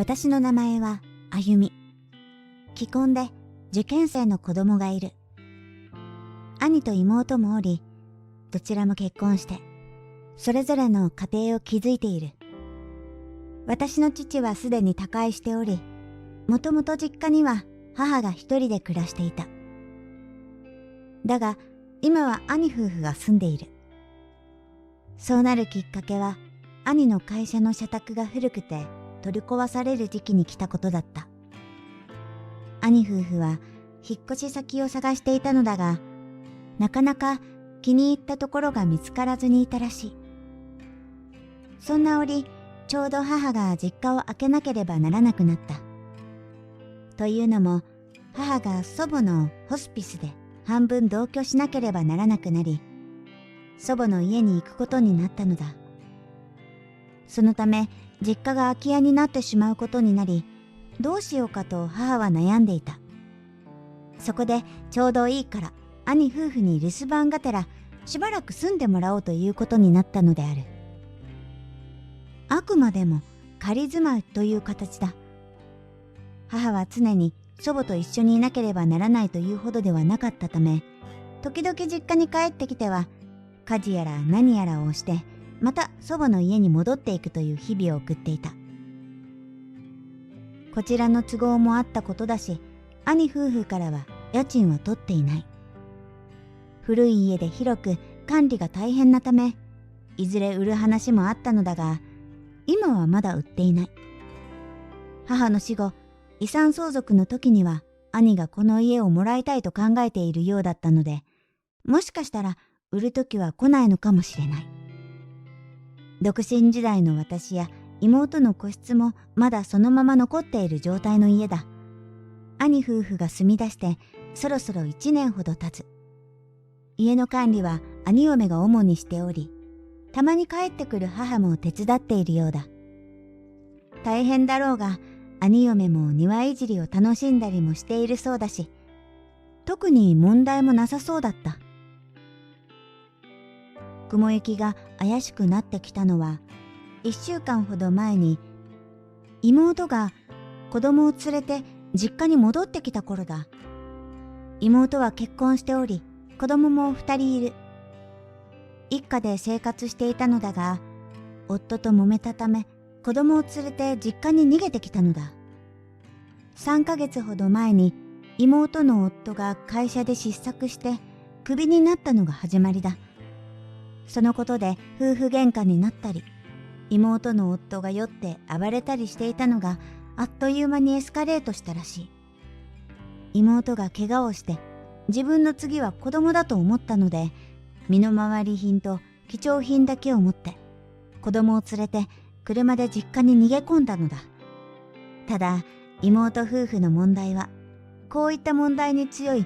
私の名前はあゆみ。既婚で受験生の子供がいる。兄と妹もおり、どちらも結婚して、それぞれの家庭を築いている。私の父はすでに他界しており、もともと実家には母が一人で暮らしていた。だが、今は兄夫婦が住んでいる。そうなるきっかけは、兄の会社の社宅が古くて取り壊される時期に来たことだった。兄夫婦は引っ越し先を探していたのだが、なかなか気に入ったところが見つからずにいたらしい。そんな折、ちょうど母が実家を開けなければならなくなった。というのも、母が祖母のホスピスで半分同居しなければならなくなり、祖母の家に行くことになったのだ。そのため、実家が空き家になってしまうことになり、どうしようかと母は悩んでいた。そこでちょうどいいから兄夫婦に留守番がてらしばらく住んでもらおうということになったのである。あくまでも仮住まいという形だ。母は常に祖母と一緒にいなければならないというほどではなかったため、時々実家に帰ってきては家事やら何やらをしてまた祖母の家に戻っていくという日々を送っていた。こちらの都合もあったことだし、兄夫婦からは家賃は取っていない。古い家で広く管理が大変なため、いずれ売る話もあったのだが、今はまだ売っていない。母の死後、遺産相続の時には兄がこの家をもらいたいと考えているようだったので、もしかしたら売る時は来ないのかもしれない。独身時代の私や妹の個室もまだそのまま残っている状態の家だ。兄夫婦が住み出してそろそろ1年ほど経つ。家の管理は兄嫁が主にしており、たまに帰ってくる母も手伝っているようだ。大変だろうが、兄嫁も庭いじりを楽しんだりもしているそうだし、特に問題もなさそうだった。雲行きが怪しくなってきたのは、1週間ほど前に妹が子供を連れて実家に戻ってきた頃だ。妹は結婚しており、子供も2人いる。一家で生活していたのだが、夫と揉めたため子供を連れて実家に逃げてきたのだ。3ヶ月ほど前に妹の夫が会社で失策してクビになったのが始まりだ。そのことで夫婦喧嘩になったり、妹の夫が酔って暴れたりしていたのがあっという間にエスカレートしたらしい。妹が怪我をして自分の次は子供だと思ったので、身の回り品と貴重品だけを持って子供を連れて車で実家に逃げ込んだのだ。ただ妹夫婦の問題は、こういった問題に強い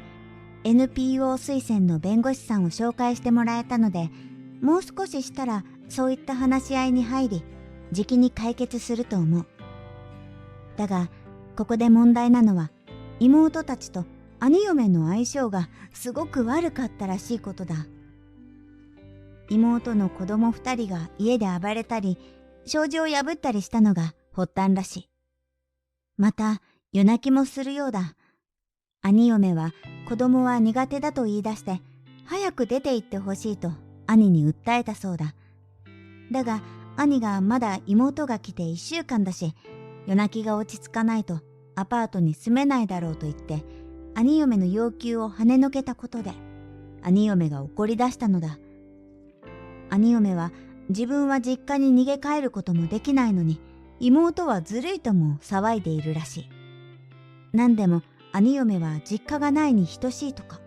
NPO 推薦の弁護士さんを紹介してもらえたので、もう少ししたらそういった話し合いに入り、じきに解決すると思う。だが、ここで問題なのは、妹たちと兄嫁の相性がすごく悪かったらしいことだ。妹の子供2人が家で暴れたり、障子を破ったりしたのが発端らしい。また、夜泣きもするようだ。兄嫁は子供は苦手だと言い出して、早く出て行ってほしいと兄に訴えたそうだ。だが、兄がまだ妹が来て1週間だし、夜泣きが落ち着かないとアパートに住めないだろうと言って、兄嫁の要求を跳ねのけたことで、兄嫁が怒り出したのだ。兄嫁は自分は実家に逃げ帰ることもできないのに、妹はずるいとも騒いでいるらしい。何でも兄嫁は実家がないに等しいとか。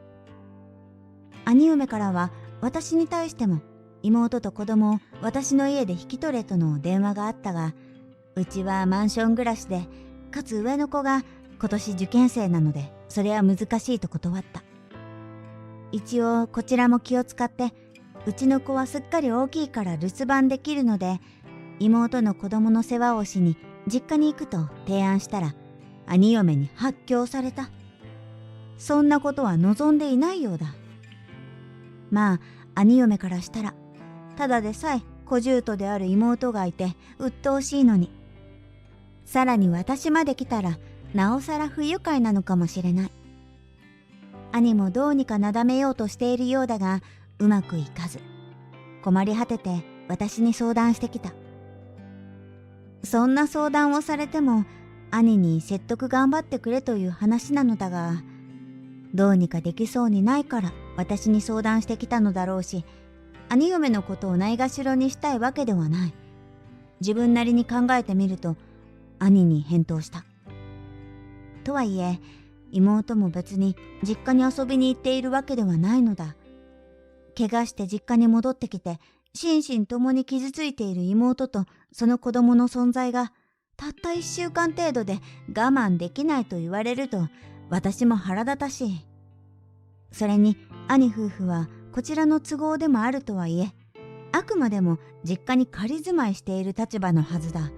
兄嫁からは私に対しても、妹と子供を私の家で引き取れとの電話があったが、うちはマンション暮らしで、かつ上の子が今年受験生なので、それは難しいと断った。一応こちらも気を使って、うちの子はすっかり大きいから留守番できるので、妹の子供の世話をしに実家に行くと提案したら、兄嫁に発狂された。そんなことは望んでいないようだ。まあ、兄嫁からしたら、ただでさえ小姑である妹がいて鬱陶しいのに。さらに私まで来たらなおさら不愉快なのかもしれない。兄もどうにかなだめようとしているようだがうまくいかず、困り果てて私に相談してきた。そんな相談をされても兄に説得頑張ってくれという話なのだが、どうにかできそうにないから私に相談してきたのだろうし、兄嫁のことをないがしろにしたいわけではない。自分なりに考えてみると兄に返答した。とはいえ妹も別に実家に遊びに行っているわけではないのだ。怪我して実家に戻ってきて心身ともに傷ついている妹とその子供の存在がたった1週間程度で我慢できないと言われると私も腹立たしい。それに兄夫婦はこちらの都合でもあるとはいえ、あくまでも実家に仮住まいしている立場のはずだ。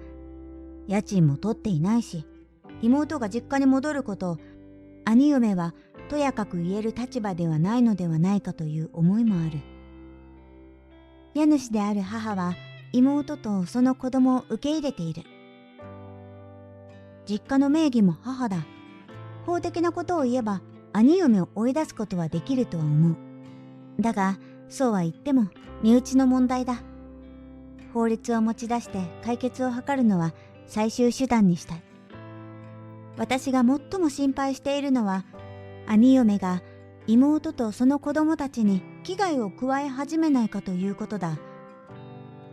家賃も取っていないし、妹が実家に戻ることを兄嫁はとやかく言える立場ではないのではないかという思いもある。家主である母は妹とその子供を受け入れている。実家の名義も母だ。法的なことを言えば兄嫁を追い出すことはできるとは思う。だがそうは言っても身内の問題だ。法律を持ち出して解決を図るのは最終手段にしたい。私が最も心配しているのは兄嫁が妹とその子供たちに危害を加え始めないかということだ。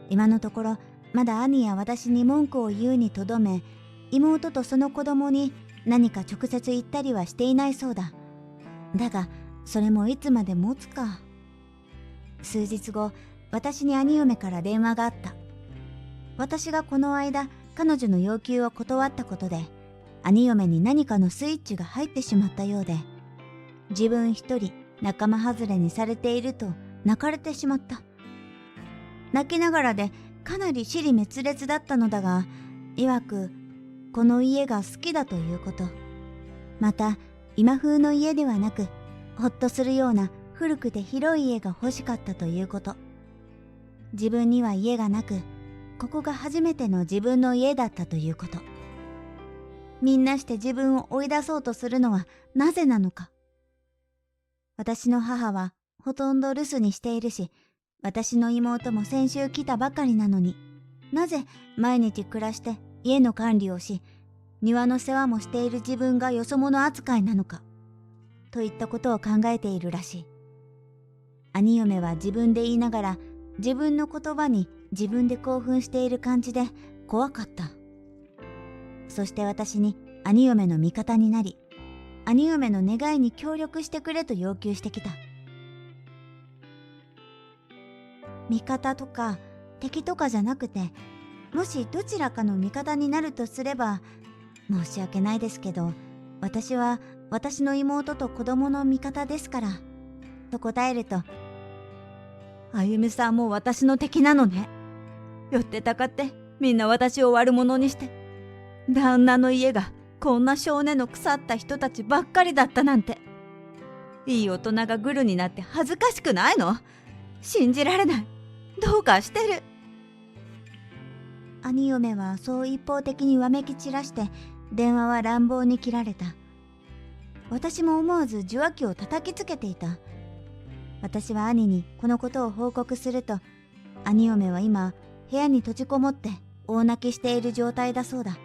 今のところまだ兄や私に文句を言うにとどめ、妹とその子供に何か直接言ったりはしていないそうだ。だがそれもいつまで持つか。数日後、私に兄嫁から電話があった。私がこの間彼女の要求を断ったことで兄嫁に何かのスイッチが入ってしまったようで、自分一人仲間外れにされていると泣かれてしまった。泣きながらでかなり支離滅裂だったのだが、曰くこの家が好きだということ、また今風の家ではなくほっとするような古くて広い家が欲しかったということ。自分には家がなく、ここが初めての自分の家だったということ。みんなして自分を追い出そうとするのはなぜなのか。私の母はほとんど留守にしているし、私の妹も先週来たばかりなのに、なぜ毎日暮らして家の管理をし、庭の世話もしている自分がよそ者扱いなのか、といったことを考えているらしい。兄嫁は自分で言いながら、自分の言葉に自分で興奮している感じで怖かった。そして私に兄嫁の味方になり、兄嫁の願いに協力してくれと要求してきた。味方とか敵とかじゃなくて、もしどちらかの味方になるとすれば、申し訳ないですけど、私は私の妹と子供の味方ですから、と答えると、あゆみさんも私の敵なのね。よってたかってみんな私を悪者にして、旦那の家がこんな少年の腐った人たちばっかりだったなんて。いい大人がグルになって恥ずかしくないの？信じられない。どうかしてる。兄嫁はそう一方的にわめき散らして、電話は乱暴に切られた。私も思わず受話器を叩きつけていた。私は兄にこのことを報告すると、兄嫁は今部屋に閉じこもって大泣きしている状態だそうだ。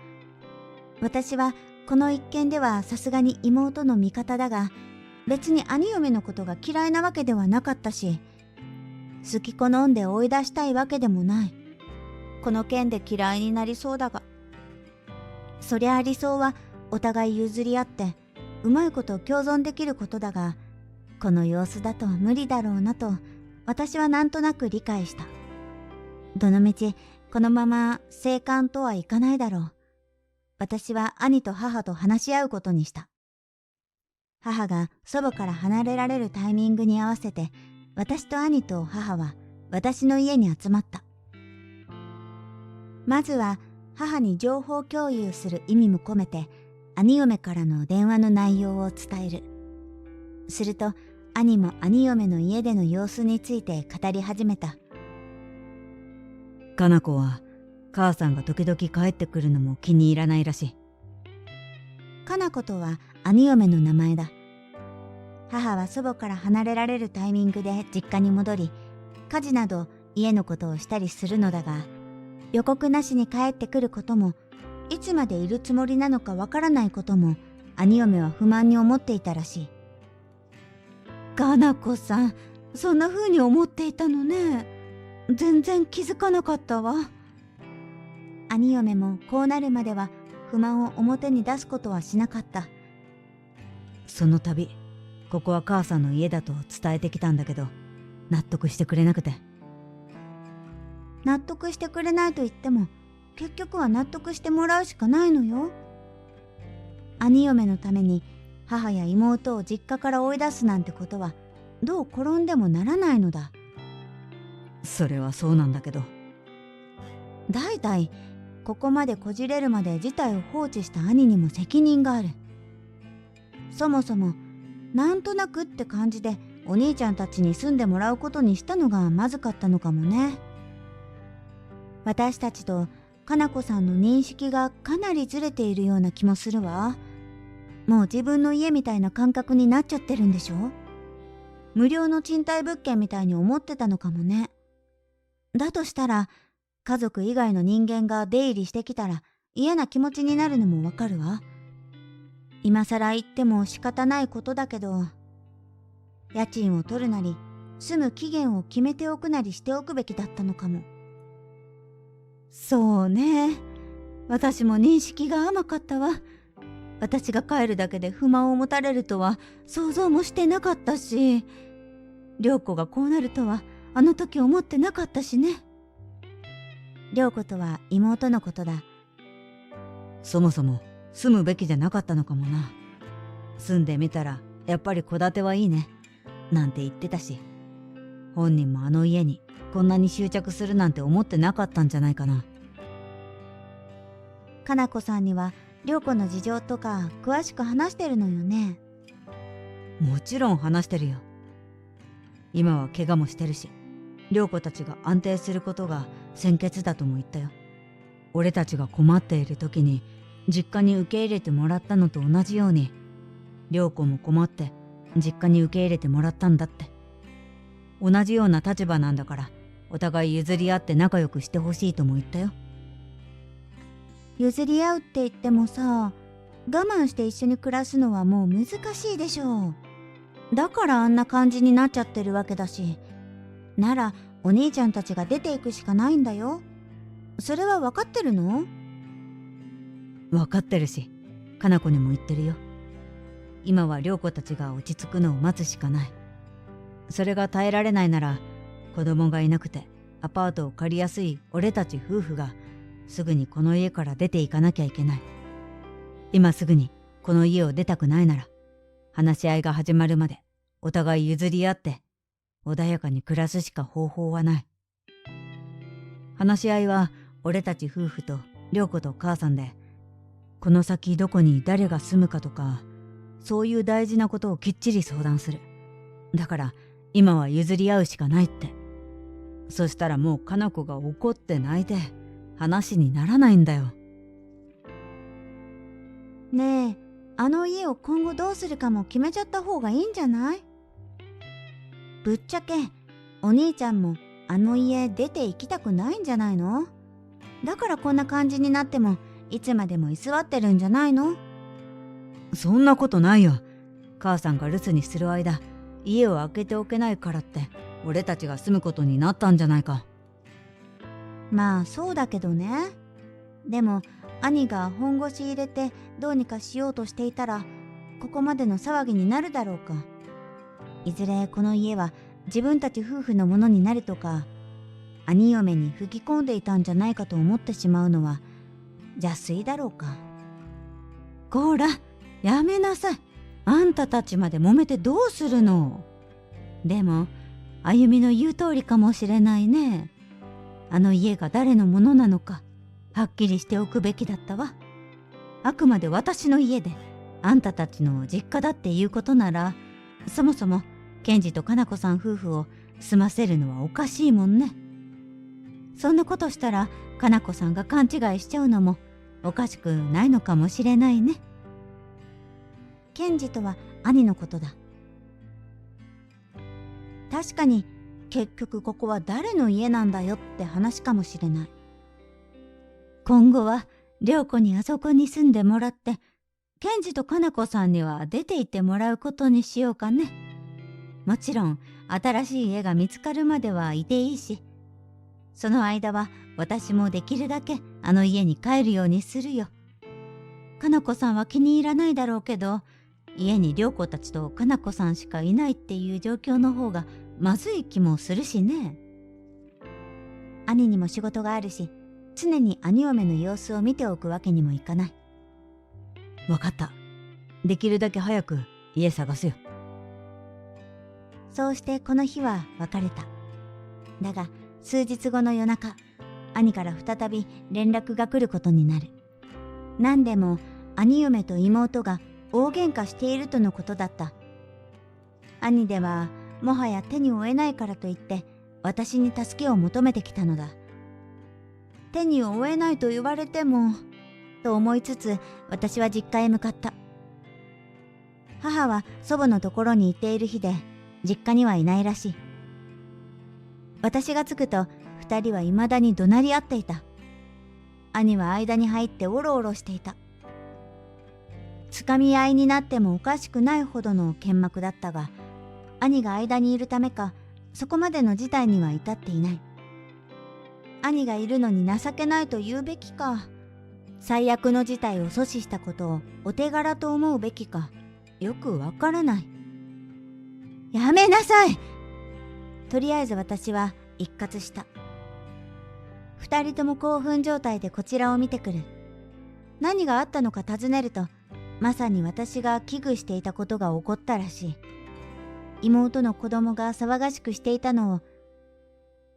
私はこの一件ではさすがに妹の味方だが、別に兄嫁のことが嫌いなわけではなかったし、好き好んで追い出したいわけでもない。この件で嫌いになりそうだが、そりゃあ理想はお互い譲り合ってうまいこと共存できることだが、この様子だと無理だろうなと私はなんとなく理解した。どのみちこのまま生還とはいかないだろう。私は兄と母と話し合うことにした。母が祖母から離れられるタイミングに合わせて、私と兄と母は私の家に集まった。まずは母に情報共有する意味も込めて、兄嫁からの電話の内容を伝える。すると兄も兄嫁の家での様子について語り始めた。かな子は母さんが時々帰ってくるのも気に入らないらしい。かな子とは兄嫁の名前だ。母は祖母から離れられるタイミングで実家に戻り、家事など家のことをしたりするのだが、予告なしに帰ってくることも、いつまでいるつもりなのかわからないことも、兄嫁は不満に思っていたらしい。かな子さん、そんな風に思っていたのね。全然気づかなかったわ。兄嫁もこうなるまでは不満を表に出すことはしなかった。その度、ここは母さんの家だと伝えてきたんだけど、納得してくれなくて。納得してくれないと言っても、結局は納得してもらうしかないのよ。兄嫁のために母や妹を実家から追い出すなんてことはどう転んでもならないのだ。それはそうなんだけど。代々ここまでこじれるまで事態を放置した兄にも責任がある。そもそもなんとなくって感じでお兄ちゃんたちに住んでもらうことにしたのがまずかったのかもね。私たちとかな子さんの認識がかなりずれているような気もするわ。もう自分の家みたいな感覚になっちゃってるんでしょ。無料の賃貸物件みたいに思ってたのかもね。だとしたら家族以外の人間が出入りしてきたら嫌な気持ちになるのもわかるわ。今更言っても仕方ないことだけど、家賃を取るなり住む期限を決めておくなりしておくべきだったのかも。そうね。私も認識が甘かったわ。私が帰るだけで不満を持たれるとは想像もしてなかったし、涼子がこうなるとはあの時思ってなかったしね。涼子とは妹のことだ。そもそも住むべきじゃなかったのかもな。住んでみたらやっぱり戸建てはいいねなんて言ってたし、本人もあの家にこんなに執着するなんて思ってなかったんじゃないかな。かな子さんには涼子の事情とか詳しく話してるのよね。もちろん話してるよ。今は怪我もしてるし、涼子たちが安定することが先決だとも言ったよ。俺たちが困っている時に実家に受け入れてもらったのと同じように、涼子も困って実家に受け入れてもらったんだって。同じような立場なんだから、お互い譲り合って仲良くしてほしいとも言ったよ。譲り合うって言ってもさ、我慢して一緒に暮らすのはもう難しいでしょう。だからあんな感じになっちゃってるわけだし、ならお兄ちゃんたちが出ていくしかないんだよ。それは分かってるの？分かってるし、かな子にも言ってるよ。今は涼子たちが落ち着くのを待つしかない。それが耐えられないなら、子供がいなくてアパートを借りやすい俺たち夫婦がすぐにこの家から出ていかなきゃいけない。今すぐにこの家を出たくないなら、話し合いが始まるまでお互い譲り合って穏やかに暮らすしか方法はない。話し合いは俺たち夫婦と涼子と母さんで、この先どこに誰が住むかとか、そういう大事なことをきっちり相談する。だから今は譲り合うしかないって。そしたらもうかな子が怒って泣いて話にならないんだよ。ねえ、あの家を今後どうするかも決めちゃった方がいいんじゃない？ぶっちゃけお兄ちゃんもあの家出て行きたくないんじゃないの？だからこんな感じになってもいつまでも居座ってるんじゃないの？そんなことないよ。母さんが留守にする間、家を開けておけないからって俺たちが住むことになったんじゃないか。まあそうだけどね。でも兄が本腰入れてどうにかしようとしていたら、ここまでの騒ぎになるだろうか。いずれこの家は自分たち夫婦のものになるとか、兄嫁に吹き込んでいたんじゃないかと思ってしまうのは邪推だろうか。こら、やめなさい。あんたたちまで揉めてどうするの。でもあゆみの言う通りかもしれないね。あの家が誰のものなのかはっきりしておくべきだったわ。あくまで私の家であんたたちの実家だっていうことなら、そもそもケンジとかな子さん夫婦を住ませるのはおかしいもんね。そんなことしたらかなこさんが勘違いしちゃうのもおかしくないのかもしれないね。ケンジとは兄のことだ。確かに結局ここは誰の家なんだよって話かもしれない。今後は涼子にあそこに住んでもらって、ケンジとかなこさんには出て行ってもらうことにしようかね。もちろん新しい家が見つかるまではいていいし、その間は私もできるだけあの家に帰るようにするよ。かなこさんは気に入らないだろうけど、家に涼子たちとかなこさんしかいないっていう状況の方がまずい気もするしね。兄にも仕事があるし、常に兄嫁の様子を見ておくわけにもいかない。わかった。できるだけ早く家探すよ。そうしてこの日は別れた。だが数日後の夜中、兄から再び連絡が来ることになる。何でも兄嫁と妹が大喧嘩しているとのことだった。兄ではもはや手に負えないからといって私に助けを求めてきたのだ。手に負えないと言われてもと思いつつ、私は実家へ向かった。母は祖母のところに行っている日で、実家にはいないらしい。私が着くと二人は未だに怒鳴り合っていた。兄は間に入っておろおろしていた。つかみ合いになってもおかしくないほどの剣幕だったが、兄が間にいるためか、そこまでの事態には至っていない。兄がいるのに情けないと言うべきか、最悪の事態を阻止したことをお手柄と思うべきか、よくわからない。やめなさい！とりあえず私は一喝した。二人とも興奮状態でこちらを見てくる。何があったのか尋ねると、まさに私が危惧していたことが起こったらしい。妹の子供が騒がしくしていたのを、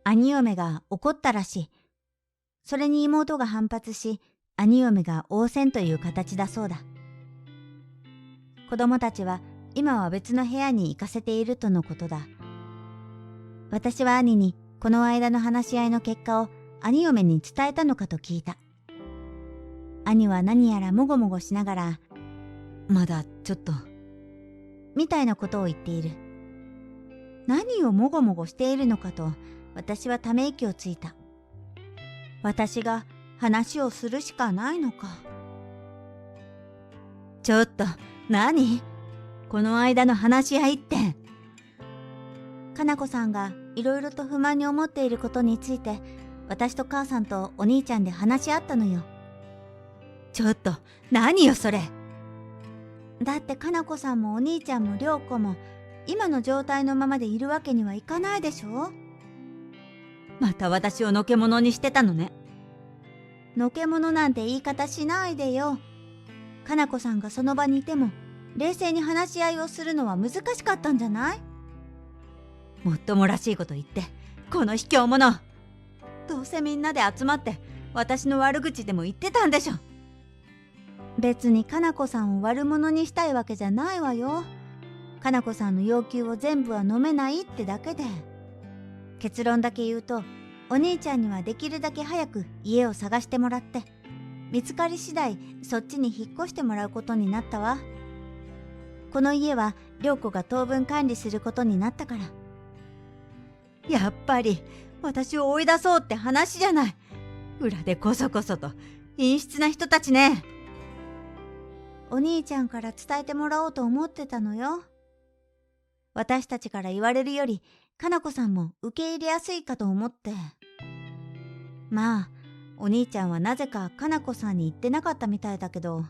兄嫁が怒ったらしい。それに妹が反発し、兄嫁が応戦という形だそうだ。子供たちは今は別の部屋に行かせているとのことだ。私は兄にこの間の話し合いの結果を兄嫁に伝えたのかと聞いた。兄は何やらもごもごしながら、まだちょっと、みたいなことを言っている。何をもごもごしているのかと私はため息をついた。私が話をするしかないのか。ちょっと、何？この間の話し合いって。かなこさんがいろいろと不満に思っていることについて、私と母さんとお兄ちゃんで話し合ったのよ。ちょっと、何よそれ。だってかなこさんもお兄ちゃんも涼子も今の状態のままでいるわけにはいかないでしょ。また私をのけ者にしてたのね。のけ者なんて言い方しないでよ。かなこさんがその場にいても冷静に話し合いをするのは難しかったんじゃない？もっともらしいこと言って、この卑怯者。どうせみんなで集まって私の悪口でも言ってたんでしょ。別にかなこさんを悪者にしたいわけじゃないわよ。かなこさんの要求を全部は飲めないってだけで。結論だけ言うと、お兄ちゃんにはできるだけ早く家を探してもらって、見つかり次第そっちに引っ越してもらうことになったわ。この家は涼子が当分管理することになったから。やっぱり私を追い出そうって話じゃない。裏でこそこそと陰湿な人たちね。お兄ちゃんから伝えてもらおうと思ってたのよ。私たちから言われるよりかなこさんも受け入れやすいかと思って。まあお兄ちゃんはなぜかかなこさんに言ってなかったみたいだけど。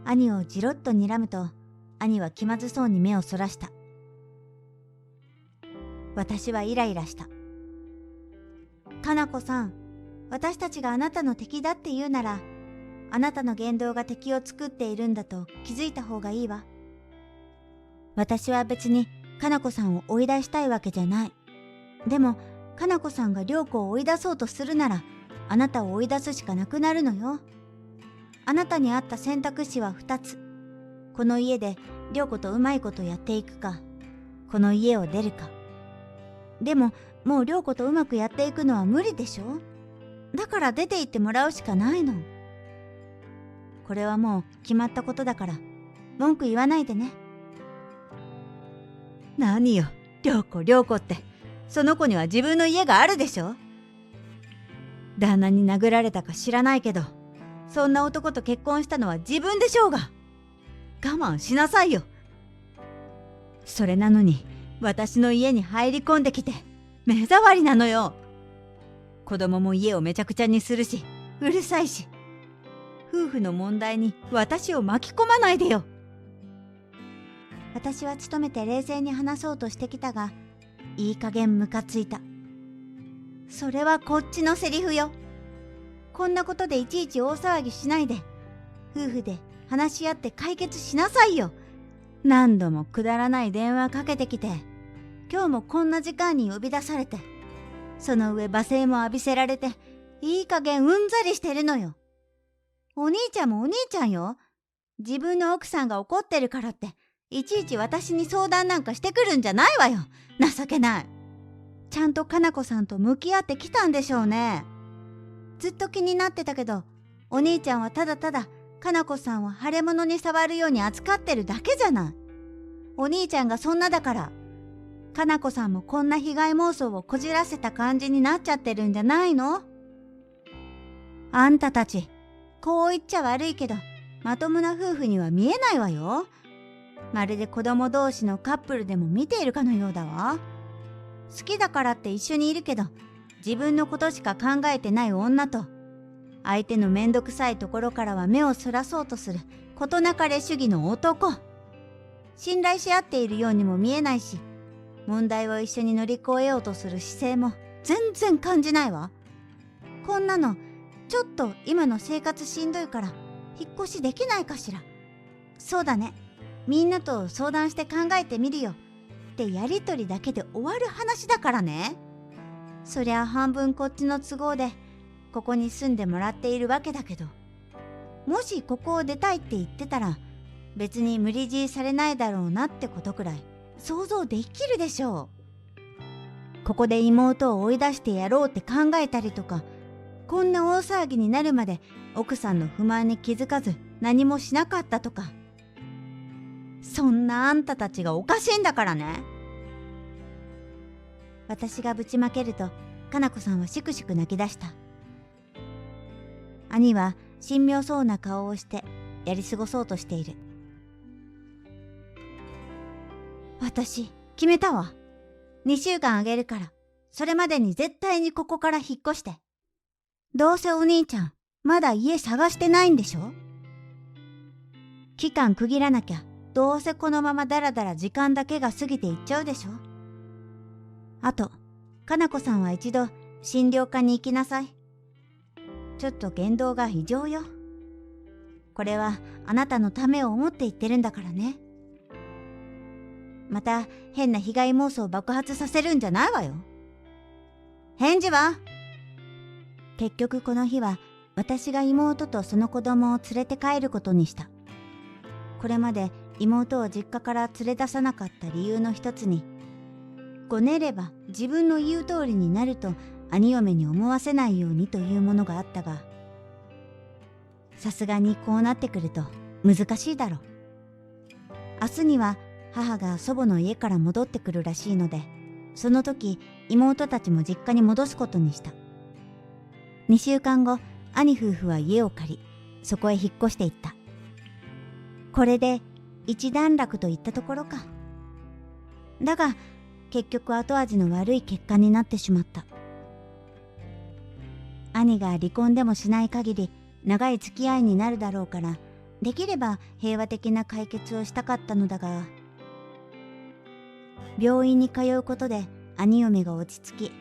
兄をじろっと睨むと、兄は気まずそうに目をそらした。私はイライラした。かなこさん、私たちがあなたの敵だって言うなら、あなたの言動が敵を作っているんだと気づいた方がいいわ。私は別にかなこさんを追い出したいわけじゃない。でもかなこさんが涼子を追い出そうとするなら、あなたを追い出すしかなくなるのよ。あなたにあった選択肢は2つ。この家で涼子とうまいことやっていくか、この家を出るか。でももう涼子とうまくやっていくのは無理でしょ。だから出て行ってもらうしかないの。これはもう決まったことだから文句言わないでね。何よ、涼子って。その子には自分の家があるでしょ。旦那に殴られたか知らないけど、そんな男と結婚したのは自分でしょうが。我慢しなさいよ。それなのに私の家に入り込んできて目障りなのよ。子供も家をめちゃくちゃにするし、うるさいし。夫婦の問題に私を巻き込まないでよ。私は努めて冷静に話そうとしてきたが、いい加減ムカついた。それはこっちのセリフよ。こんなことでいちいち大騒ぎしないで、夫婦で話し合って解決しなさいよ。何度もくだらない電話かけてきて、今日もこんな時間に呼び出されて、その上罵声も浴びせられて、いい加減うんざりしてるのよ。お兄ちゃんもお兄ちゃんよ。自分の奥さんが怒ってるからって、いちいち私に相談なんかしてくるんじゃないわよ。情けない。ちゃんとかなこさんと向き合ってきたんでしょうね。ずっと気になってたけど、お兄ちゃんはただただかなこさんを腫れ物に触るように扱ってるだけじゃない。お兄ちゃんがそんなだから、かなこさんもこんな被害妄想をこじらせた感じになっちゃってるんじゃないの？あんたたち、こう言っちゃ悪いけど、まともな夫婦には見えないわよ。まるで子供同士のカップルでも見ているかのようだわ。好きだからって一緒にいるけど、自分のことしか考えてない女と、相手のめんどくさいところからは目をそらそうとする事なかれ主義の男。信頼し合っているようにも見えないし、問題を一緒に乗り越えようとする姿勢も全然感じないわ。こんなのちょっと今の生活しんどいから引っ越しできないかしら。そうだね、みんなと相談して考えてみるよってやりとりだけで終わる話だからね。そりゃ半分こっちの都合でここに住んでもらっているわけだけど、もしここを出たいって言ってたら別に無理強いされないだろうなってことくらい想像できるでしょう。ここで妹を追い出してやろうって考えたりとか、こんな大騒ぎになるまで奥さんの不満に気づかず何もしなかったとか、そんなあんたたちがおかしいんだからね。私がぶちまけるとかなこさんはしくしく泣き出した。兄は神妙そうな顔をしてやり過ごそうとしている。私決めたわ。2週間あげるから、それまでに絶対にここから引っ越して。どうせお兄ちゃんまだ家探してないんでしょ。期間区切らなきゃどうせこのままだらだら時間だけが過ぎていっちゃうでしょ。あとかなこさんは一度診療科に行きなさい。ちょっと言動が異常よ。これはあなたのためを思って言ってるんだからね。また変な被害妄想を爆発させるんじゃないわよ。返事は？結局この日は私が妹とその子供を連れて帰ることにした。これまで妹を実家から連れ出さなかった理由の一つに、ごねれば自分の言う通りになると兄嫁に思わせないようにというものがあったが、さすがにこうなってくると難しいだろう。明日には母が祖母の家から戻ってくるらしいので、その時妹たちも実家に戻すことにした。2週間後、兄夫婦は家を借り、そこへ引っ越していった。これで一段落といったところか。だが結局後味の悪い結果になってしまった。兄が離婚でもしない限り長い付き合いになるだろうから、できれば平和的な解決をしたかったのだが、病院に通うことで兄嫁が落ち着き、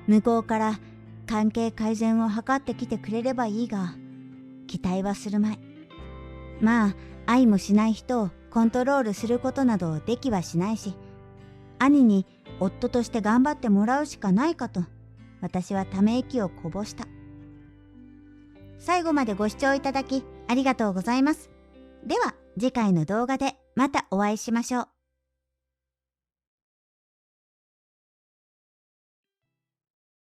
向こうから関係改善を図ってきてくれればいいが、期待はするまい。まあ愛もしない人をコントロールすることなどできはしないし、兄に夫として頑張ってもらうしかないかと、私はため息をこぼした。最後までご視聴いただきありがとうございます。では次回の動画でまたお会いしましょう。